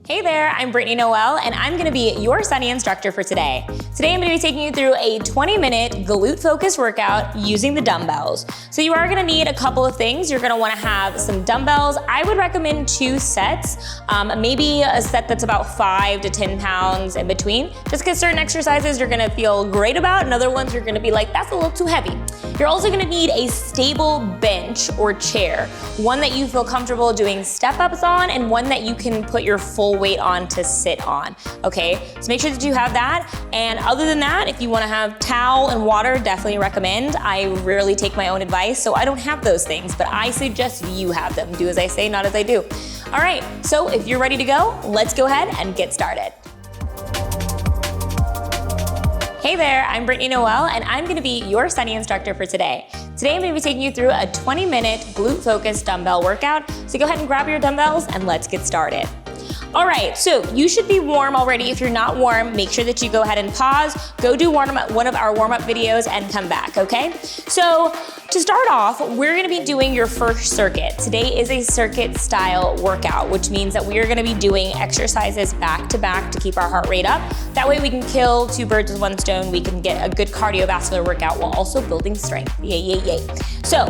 Hey there, I'm Brittany Noel, and I'm gonna be your Sunny instructor for today. Today I'm gonna be taking you through a 20-minute glute-focused workout using the dumbbells. So you are gonna need a couple of things. You're gonna wanna have some dumbbells. I would recommend 2 sets, maybe a set that's about 5 to 10 pounds in between, just because certain exercises you're gonna feel great about, and other ones you're gonna be like, that's a little too heavy. You're also gonna need a stable bench or chair, one that you feel comfortable doing step-ups on, and one that you can put your full weight on to sit on, okay? So make sure that you have that. And other than that, if you wanna have towel and water, definitely recommend. I rarely take my own advice, so I don't have those things, but I suggest you have them. Do as I say, not as I do. All right, so if you're ready to go, let's go ahead and get started. Hey there, I'm Brittany Noel, and I'm gonna be your Sunny instructor for today. Today I'm gonna be taking you through a 20-minute glute-focused dumbbell workout. So go ahead and grab your dumbbells and let's get started. All right, so you should be warm already. If you're not warm, make sure that you go ahead and pause, go do one of our warm-up videos and come back, okay? So to start off, we're gonna be doing your first circuit. Today is a circuit style workout, which means that we are gonna be doing exercises back to back to keep our heart rate up. That way we can kill 2 birds with 1 stone. We can get a good cardiovascular workout while also building strength. Yay, yay, yay. So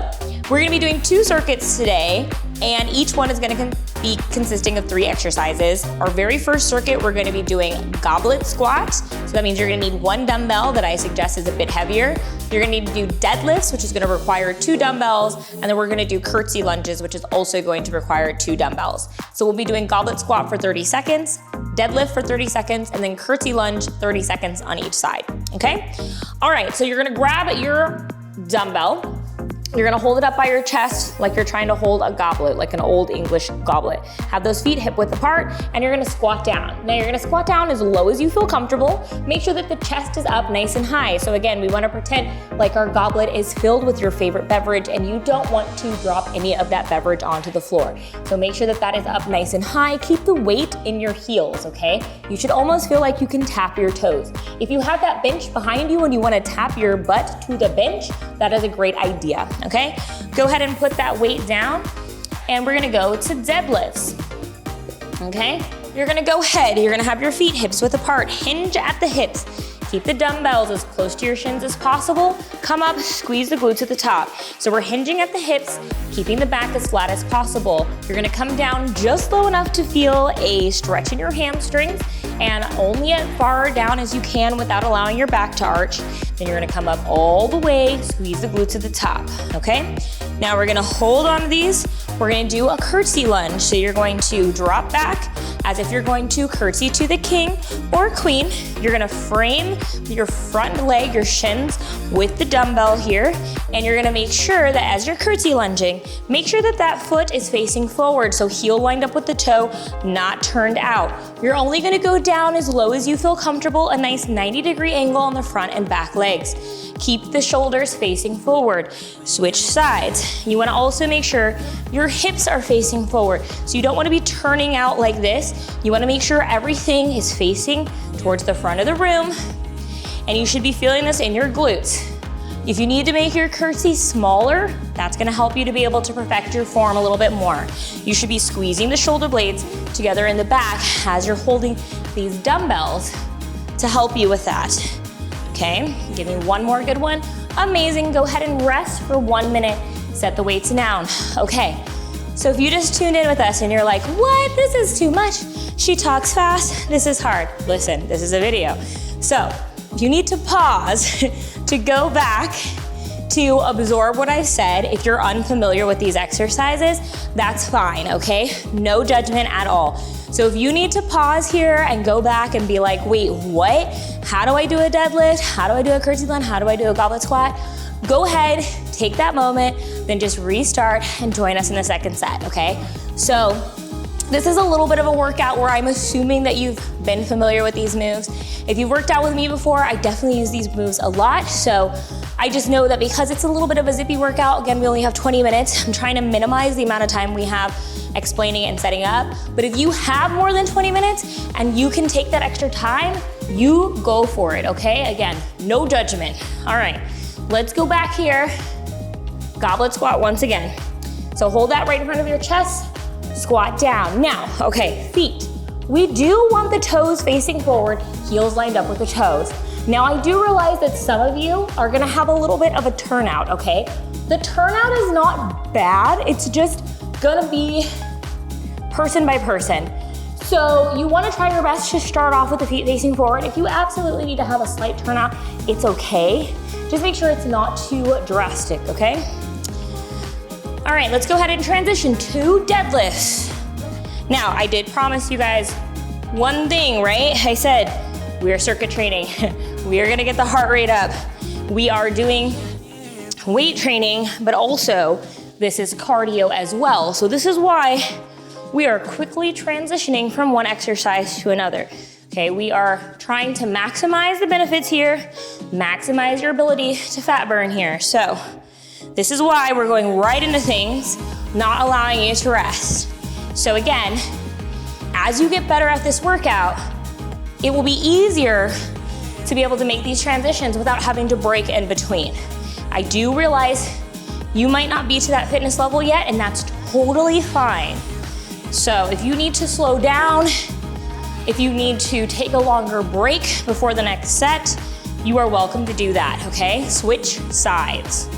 we're gonna be doing 2 circuits today, and each one is gonna be consisting of 3 exercises. Our very first circuit, we're gonna be doing goblet squats. So that means you're gonna need 1 dumbbell that I suggest is a bit heavier. You're gonna need to do deadlifts, which is gonna require 2 dumbbells. And then we're gonna do curtsy lunges, which is also going to require 2 dumbbells. So we'll be doing goblet squat for 30 seconds, deadlift for 30 seconds, and then curtsy lunge 30 seconds on each side, okay? All right, so you're gonna grab your dumbbell. You're gonna hold it up by your chest like you're trying to hold a goblet, like an old English goblet. Have those feet hip width apart, and you're gonna squat down. Now you're gonna squat down as low as you feel comfortable. Make sure that the chest is up nice and high. So again, we wanna pretend like our goblet is filled with your favorite beverage, and you don't want to drop any of that beverage onto the floor. So make sure that that is up nice and high. Keep the weight in your heels, okay? You should almost feel like you can tap your toes. If you have that bench behind you and you wanna tap your butt to the bench, that is a great idea. Okay, go ahead and put that weight down, and we're gonna go to deadlifts. Okay, you're gonna go ahead, you're gonna have your feet hips width apart, hinge at the hips. Keep the dumbbells as close to your shins as possible. Come up, squeeze the glutes at the top. So we're hinging at the hips, keeping the back as flat as possible. You're gonna come down just low enough to feel a stretch in your hamstrings, and only as far down as you can without allowing your back to arch. Then you're gonna come up all the way, squeeze the glutes at the top, okay? Now we're gonna hold on to these. We're gonna do a curtsy lunge. So you're going to drop back as if you're going to curtsy to the king or queen. You're gonna frame your front leg, your shins, with the dumbbell here, and you're gonna make sure that as you're curtsy lunging, make sure that that foot is facing forward, so heel lined up with the toe, not turned out. You're only gonna go down as low as you feel comfortable, a nice 90-degree angle on the front and back legs. Keep the shoulders facing forward. Switch sides. You wanna also make sure your hips are facing forward. So you don't wanna be turning out like this. You wanna make sure everything is facing towards the front of the room, and you should be feeling this in your glutes. If you need to make your curtsy smaller, that's gonna help you to be able to perfect your form a little bit more. You should be squeezing the shoulder blades together in the back as you're holding these dumbbells to help you with that. Okay, give me one more good one. Amazing, go ahead and rest for 1 minute. Set the weights down. Okay, so if you just tuned in with us and you're like, what, this is too much. She talks fast, this is hard. Listen, this is a video. So you need to pause to go back to absorb what I've said. If you're unfamiliar with these exercises, that's fine, okay? No judgment at all. So if you need to pause here and go back and be like, wait, what? How do I do a deadlift? How do I do a curtsy lunge? How do I do a goblet squat? Go ahead, take that moment, then just restart and join us in the second set, okay? So this is a little bit of a workout where I'm assuming that you've been familiar with these moves. If you've worked out with me before, I definitely use these moves a lot. So I just know that because it's a little bit of a zippy workout, again, we only have 20 minutes. I'm trying to minimize the amount of time we have explaining and setting up. But if you have more than 20 minutes and you can take that extra time, you go for it, okay? Again, no judgment. All right, let's go back here. Goblet squat once again. So hold that right in front of your chest, squat down. Now, okay, feet We do want the toes facing forward, heels lined up with the toes. Now I do realize that some of you are gonna have a little bit of a turnout, okay? The turnout is not bad, it's just gonna be person by person. So you wanna try your best to start off with the feet facing forward. If you absolutely need to have a slight turnout, it's okay. Just make sure it's not too drastic, okay? All right, let's go ahead and transition to deadlifts. Now, I did promise you guys one thing, right? I said, we are circuit training. We are gonna get the heart rate up. We are doing weight training, but also this is cardio as well. So this is why we are quickly transitioning from one exercise to another. Okay, we are trying to maximize the benefits here, maximize your ability to fat burn here. So this is why we're going right into things, not allowing you to rest. So again, as you get better at this workout, it will be easier to be able to make these transitions without having to break in between. I do realize you might not be to that fitness level yet, and that's totally fine. So if you need to slow down, if you need to take a longer break before the next set, you are welcome to do that, okay? Switch sides.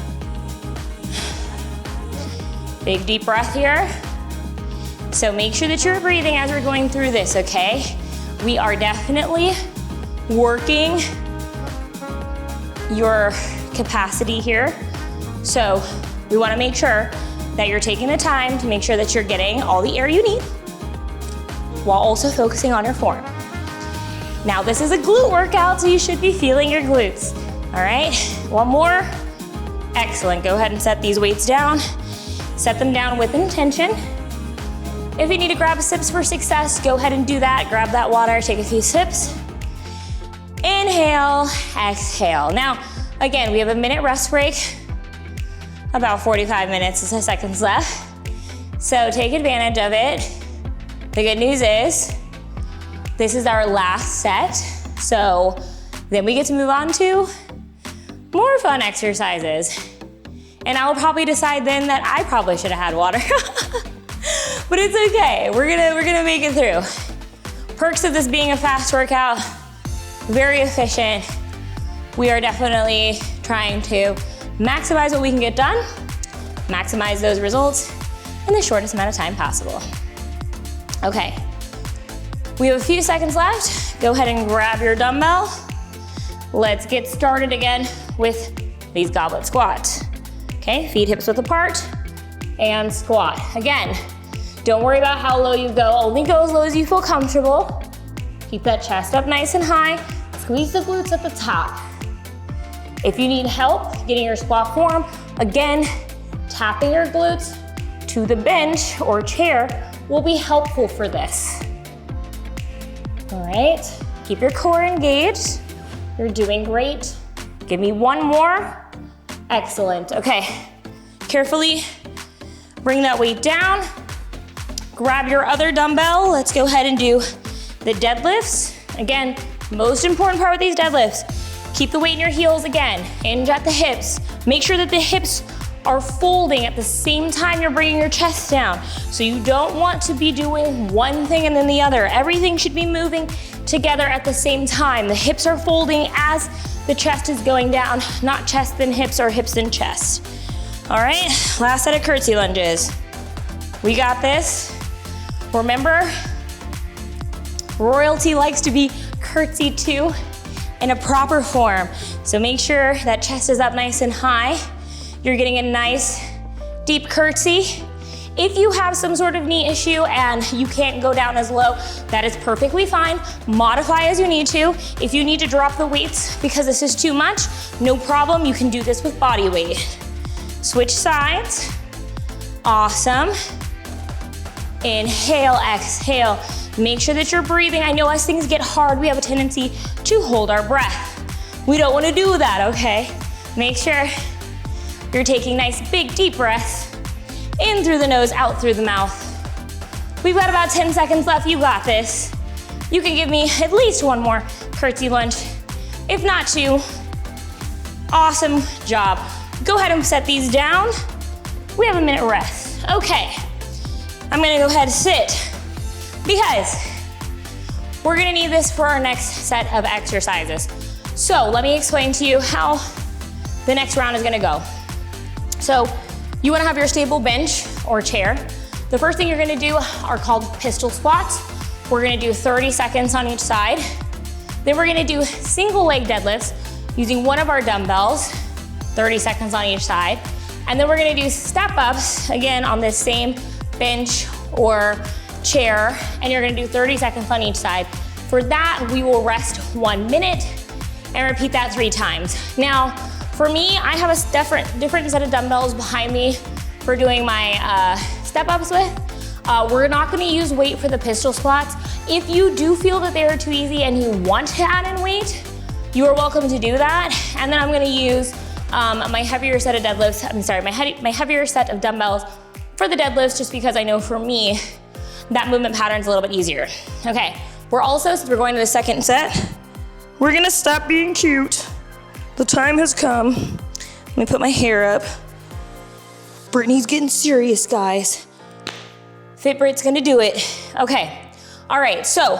Big deep breath here. So make sure that you're breathing as we're going through this, okay? We are definitely working your capacity here. So we wanna make sure that you're taking the time to make sure that you're getting all the air you need while also focusing on your form. Now this is a glute workout, so you should be feeling your glutes. All right, one more. Excellent, go ahead and set these weights down. Set them down with intention. If you need to grab sips for success, go ahead and do that. Grab that water, take a few sips. Inhale, exhale. Now, again, we have a minute rest break. About 45 minutes and seconds left. So take advantage of it. The good news is, this is our last set. So then we get to move on to more fun exercises. And I will probably decide then that I probably should have had water. But it's okay, we're gonna make it through. Perks of this being a fast workout, very efficient. We are definitely trying to maximize what we can get done, maximize those results in the shortest amount of time possible. Okay, we have a few seconds left. Go ahead and grab your dumbbell. Let's get started again with these goblet squats. Okay, feet hips width apart and squat. Again, don't worry about how low you go, only go as low as you feel comfortable. Keep that chest up nice and high. Squeeze the glutes at the top. If you need help getting your squat form, again, tapping your glutes to the bench or chair will be helpful for this. All right, keep your core engaged. You're doing great. Give me one more. Excellent, okay. Carefully bring that weight down. Grab your other dumbbell. Let's go ahead and do the deadlifts. Again, most important part with these deadlifts, keep the weight in your heels again. Hinge at the hips. Make sure that the hips are folding at the same time you're bringing your chest down. So you don't want to be doing one thing and then the other. Everything should be moving together at the same time. The hips are folding as the chest is going down, not chest then hips or hips then chest. All right, last set of curtsy lunges. We got this. Remember, royalty likes to be curtsied to in a proper form. So make sure that chest is up nice and high. You're getting a nice deep curtsy. If you have some sort of knee issue and you can't go down as low, that is perfectly fine. Modify as you need to. If you need to drop the weights because this is too much, no problem. You can do this with body weight. Switch sides. Awesome. Inhale, exhale. Make sure that you're breathing. I know as things get hard, we have a tendency to hold our breath. We don't want to do that, okay? Make sure you're taking nice big deep breaths. In through the nose, out through the mouth. We've got about 10 seconds left. You got this. You can give me at least one more curtsy lunge, if not two. Awesome job. Go ahead and set these down. We have a minute rest. Okay, I'm gonna go ahead and sit because We're gonna need this for our next set of exercises. So let me explain to you how the next round is gonna go. So you wanna have your stable bench or chair. The first thing you're gonna do are called pistol squats. We're gonna do 30 seconds on each side. Then we're gonna do single leg deadlifts using one of our dumbbells, 30 seconds on each side. And then we're gonna do step ups, again, on this same bench or chair, and you're gonna do 30 seconds on each side. For that, we will rest 1 minute and repeat that 3 times. Now, for me, I have a different set of dumbbells behind me for doing my step ups with. We're not gonna use weight for the pistol squats. If you do feel that they are too easy and you want to add in weight, you are welcome to do that. And then I'm gonna use my heavier set of deadlifts, my heavier set of dumbbells for the deadlifts, just because I know for me, that movement pattern is a little bit easier. Okay, since we're going to the second set, we're gonna stop being cute. The time has come. Let me put my hair up. Brittany's getting serious, guys. Fit Brit's gonna do it. Okay, all right, so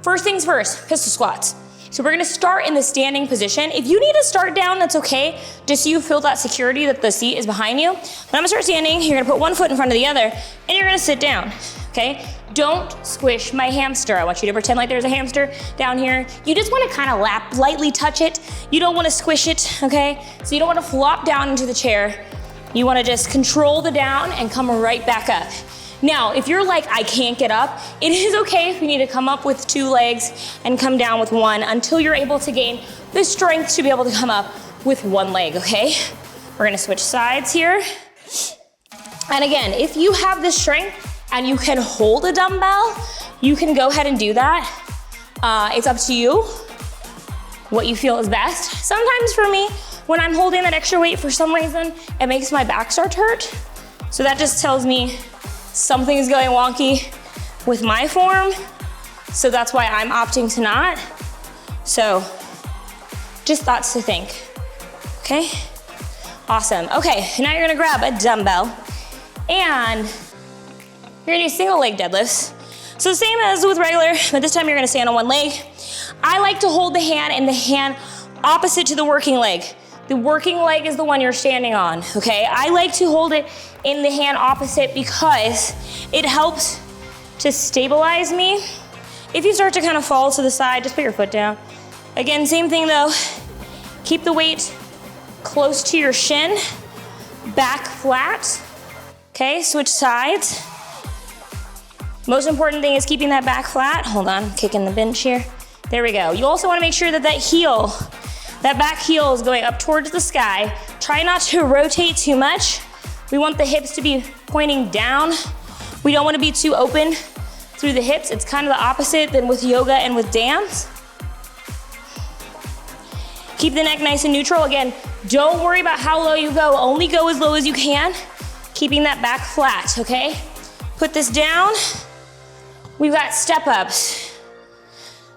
first things first, pistol squats. So we're gonna start in the standing position. If you need to start down, that's okay, just so you feel that security that the seat is behind you. But I'm gonna start standing, you're gonna put one foot in front of the other, and you're gonna sit down, okay? Don't squish my hamster. I want you to pretend like there's a hamster down here. You just wanna kinda lightly touch it. You don't wanna squish it, okay? So you don't wanna flop down into the chair. You wanna just control the down and come right back up. Now, if you're like, I can't get up, it is okay if you need to come up with 2 legs and come down with 1 until you're able to gain the strength to be able to come up with 1 leg, okay? We're gonna switch sides here. And again, if you have the strength and you can hold a dumbbell, you can go ahead and do that. It's up to you, what you feel is best. Sometimes for me, when I'm holding that extra weight, for some reason, it makes my back start to hurt. So that just tells me something is going wonky with my form. So that's why I'm opting to not. So just thoughts to think, okay? Awesome, okay, now you're gonna grab a dumbbell and you're gonna do single leg deadlifts. So same as with regular, but this time you're gonna stand on 1 leg. I like to hold the hand in the hand opposite to the working leg. The working leg is the one you're standing on, okay? I like to hold it in the hand opposite because it helps to stabilize me. If you start to kind of fall to the side, just put your foot down. Again, same thing though. Keep the weight close to your shin, back flat. Okay, switch sides. Most important thing is keeping that back flat. Hold on, kicking the bench here. There we go. You also wanna make sure that that back heel is going up towards the sky. Try not to rotate too much. We want the hips to be pointing down. We don't want to be too open through the hips. It's kind of the opposite than with yoga and with dance. Keep the neck nice and neutral. Again, don't worry about how low you go. Only go as low as you can, keeping that back flat, okay? Put this down. We've got step ups.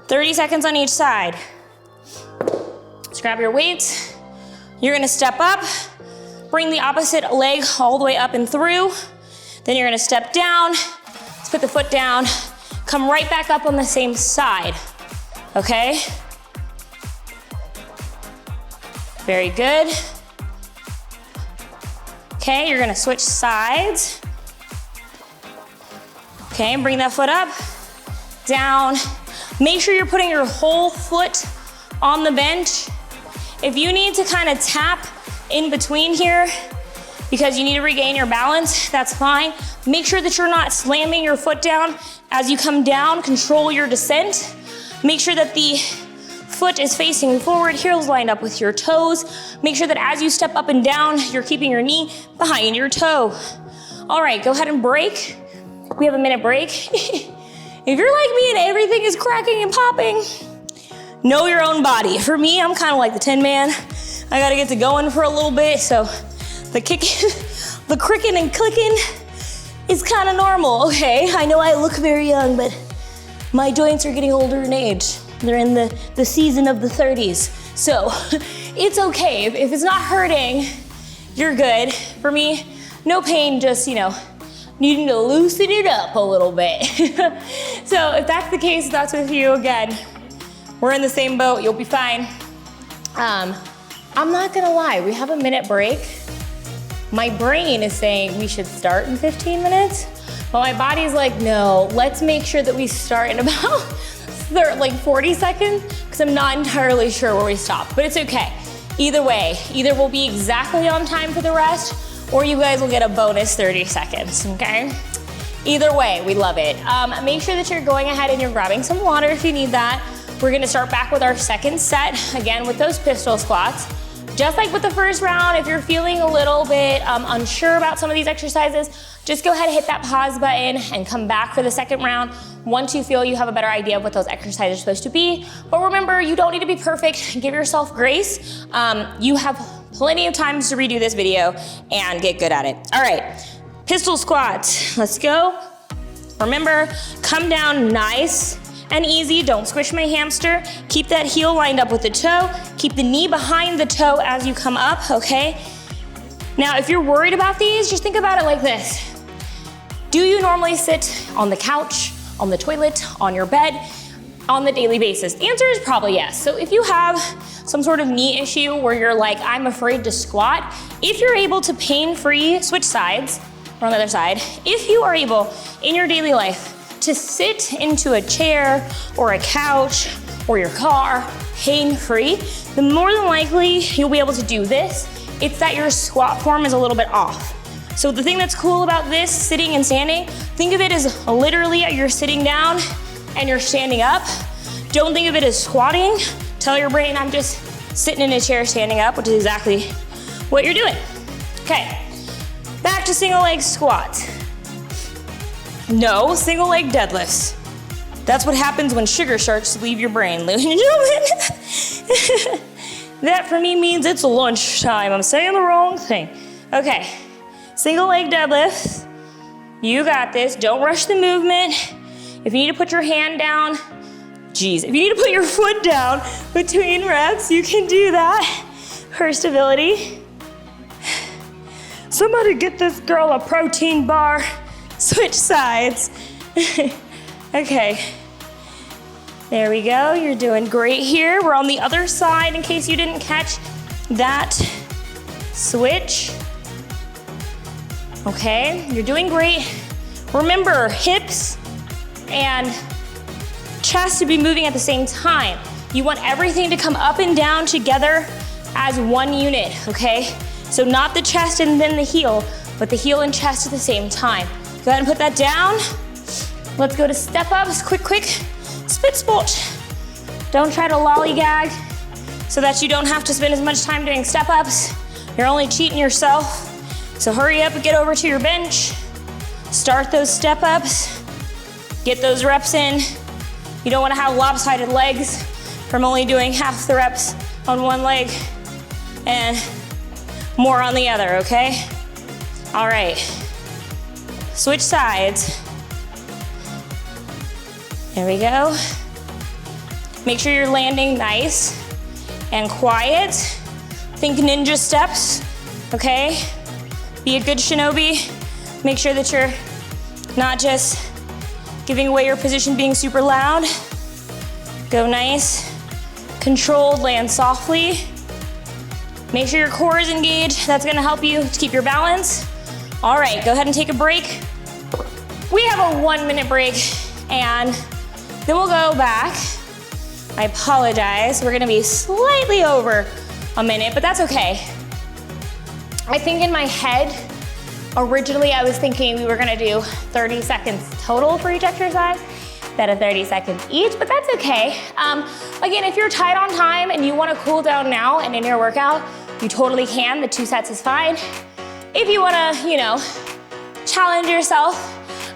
30 seconds on each side. Just grab your weights. You're gonna step up, bring the opposite leg all the way up and through. Then you're gonna step down, let's put the foot down, come right back up on the same side, okay? Very good. Okay, you're gonna switch sides. Okay, and bring that foot up, down. Make sure you're putting your whole foot on the bench. If you need to kind of tap in between here because you need to regain your balance, that's fine. Make sure that you're not slamming your foot down as you come down. Control your descent. Make sure that the foot is facing forward, heels lined up with your toes. Make sure that as you step up and down, you're keeping your knee behind your toe. All right, go ahead and break. We have a minute break. If you're like me and everything is cracking and popping, know your own body. For me, I'm kind of like the Tin Man. I gotta get to going for a little bit, so the cricking and clicking is kind of normal, okay? I know I look very young, but my joints are getting older in age. They're in the season of the 30s. So it's okay. If it's not hurting, you're good. For me, no pain, just, needing to loosen it up a little bit. So if that's the case, that's with you again. We're in the same boat, you'll be fine. I'm not gonna lie, we have a minute break. My brain is saying we should start in 15 minutes, but my body's like, no, let's make sure that we start in about like 40 seconds, because I'm not entirely sure where we stop, but it's okay. Either way, either we'll be exactly on time for the rest, or you guys will get a bonus 30 seconds, okay? Either way, we love it. Make sure that you're going ahead and you're grabbing some water if you need that. We're gonna start back with our second set, again with those pistol squats. Just like with the first round, if you're feeling a little bit unsure about some of these exercises, just go ahead and hit that pause button and come back for the second round once you feel you have a better idea of what those exercises are supposed to be. But remember, you don't need to be perfect. Give yourself grace. You have plenty of times to redo this video and get good at it. All right, pistol squats, let's go. Remember, come down nice and easy, don't squish my hamster. Keep that heel lined up with the toe. Keep the knee behind the toe as you come up, okay? Now, if you're worried about these, just think about it like this. Do you normally sit on the couch, on the toilet, on your bed, on the daily basis? The answer is probably yes. So if you have some sort of knee issue where you're like, I'm afraid to squat, if you're able to pain-free switch sides, or on the other side, if you are able in your daily life to sit into a chair or a couch or your car pain-free, then more than likely you'll be able to do this. It's that your squat form is a little bit off. So the thing that's cool about this, sitting and standing, think of it as literally you're sitting down and you're standing up. Don't think of it as squatting. Tell your brain, I'm just sitting in a chair standing up, which is exactly what you're doing. Okay, back to single leg squats. No, single leg deadlifts. That's what happens when sugar sharks leave your brain, ladies and gentlemen. That for me means it's lunchtime. I'm saying the wrong thing. Okay, single leg deadlifts. You got this. Don't rush the movement. If you need to put your hand down, if you need to put your foot down between reps, you can do that for stability. Somebody get this girl a protein bar. Switch sides. Okay, there we go. You're doing great here. We're on the other side in case you didn't catch that switch. Okay, you're doing great. Remember, hips and chest to be moving at the same time. You want everything to come up and down together as one unit, okay? So not the chest and then the heel, but the heel and chest at the same time. Go ahead and put that down. Let's go to step ups, quick, spit spot. Don't try to lollygag so that you don't have to spend as much time doing step ups. You're only cheating yourself. So hurry up and get over to your bench. Start those step ups. Get those reps in. You don't want to have lopsided legs from only doing half the reps on one leg and more on the other, okay? All right. Switch sides. There we go. Make sure you're landing nice and quiet. Think ninja steps, okay? Be a good shinobi. Make sure that you're not just giving away your position being super loud. Go nice. Controlled, land softly. Make sure your core is engaged. That's gonna help you to keep your balance. All right, go ahead and take a break. We have a 1 minute break and then we'll go back. I apologize, we're gonna be slightly over a minute, but that's okay. I think in my head, originally I was thinking we were gonna do 30 seconds total for each exercise, instead of 30 seconds each, but that's okay. Again, if you're tight on time and you wanna cool down now and in your workout, you totally can, the 2 sets is fine. If you wanna, challenge yourself,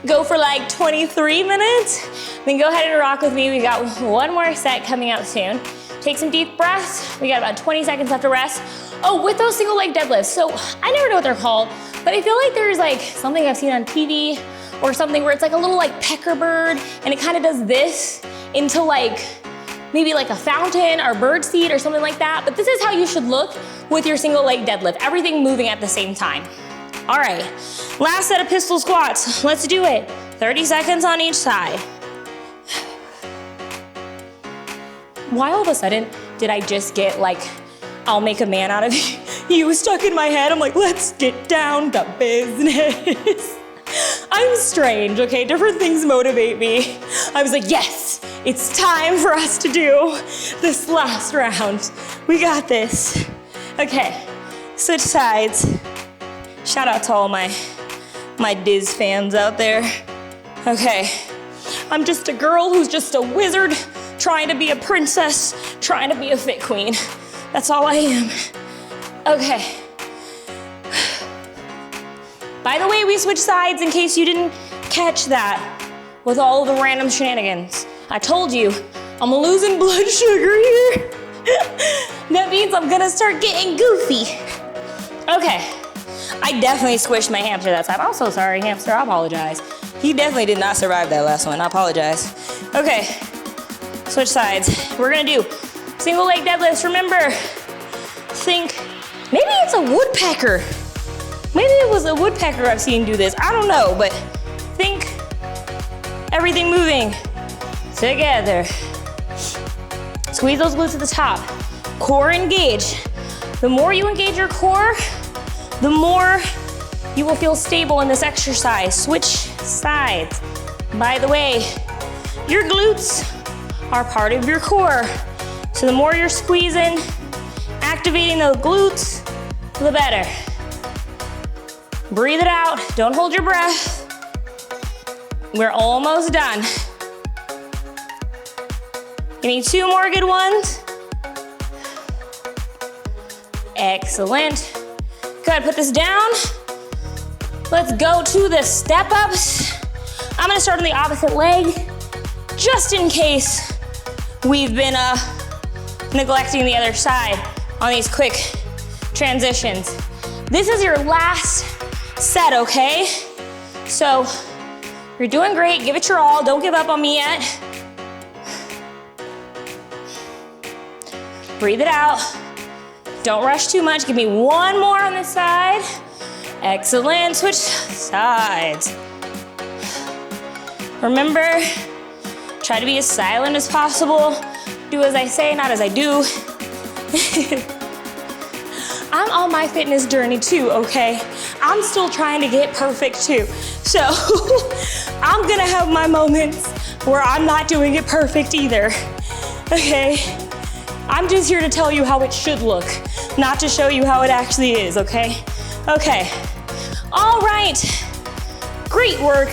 go for like 23 minutes, then go ahead and rock with me. We got one more set coming out soon. Take some deep breaths. We got about 20 seconds left to rest. Oh, with those single leg deadlifts. So I never know what they're called, but I feel like there's like something I've seen on TV or something where it's like a little like pecker bird and it kind of does this into like, maybe like a fountain or bird seed or something like that. But this is how you should look with your single leg deadlift. Everything moving at the same time. All right, last set of pistol squats. Let's do it. 30 seconds on each side. Why all of a sudden did I just get like, I'll make a man out of you stuck in my head? I'm like, let's get down to business. I'm strange, okay? Different things motivate me. I was like, yes, it's time for us to do this last round. We got this. Okay, switch sides. Shout out to all my Diz fans out there. Okay, I'm just a girl who's just a wizard trying to be a princess, trying to be a fit queen. That's all I am. Okay. By the way, we switched sides in case you didn't catch that with all the random shenanigans. I told you, I'm losing blood sugar here. That means I'm gonna start getting goofy. Okay, I definitely squished my hamster that time. I'm so sorry, hamster, I apologize. He definitely did not survive that last one, I apologize. Okay, switch sides. We're gonna do single leg deadlifts. Remember, think, maybe it's a woodpecker. Maybe it was a woodpecker I've seen do this. I don't know, but think everything moving together. Squeeze those glutes at the top. Core engage. The more you engage your core, the more you will feel stable in this exercise. Switch sides. By the way, your glutes are part of your core. So the more you're squeezing, activating the glutes, the better. Breathe it out, don't hold your breath. We're almost done. Give me 2 more good ones. Excellent. Good, put this down. Let's go to the step ups. I'm gonna start on the opposite leg, just in case we've been neglecting the other side on these quick transitions. This is your last set, okay? So you're doing great, give it your all, don't give up on me yet. Breathe it out. Don't rush too much, give me 1 more on this side. Excellent, switch sides. Remember, try to be as silent as possible. Do as I say, not as I do. I'm on my fitness journey too, okay? I'm still trying to get perfect too. So I'm gonna have my moments where I'm not doing it perfect either, okay? I'm just here to tell you how it should look, not to show you how it actually is, okay? Okay, all right, great work.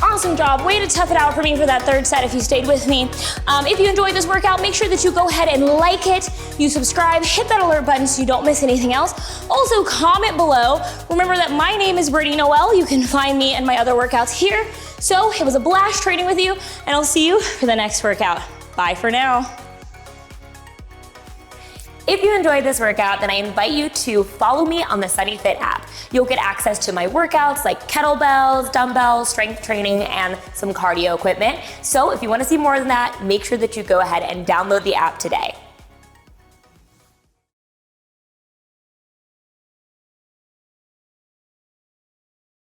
Awesome job, way to tough it out for me for that 3rd set if you stayed with me. If you enjoyed this workout, make sure that you go ahead and like it, you subscribe, hit that alert button so you don't miss anything else. Also comment below. Remember that my name is Brittany Noel. You can find me and my other workouts here. So it was a blast training with you, and I'll see you for the next workout. Bye for now. If you enjoyed this workout, then I invite you to follow me on the SunnyFit app. You'll get access to my workouts like kettlebells, dumbbells, strength training, and some cardio equipment. So if you want to see more than that, make sure that you go ahead and download the app today.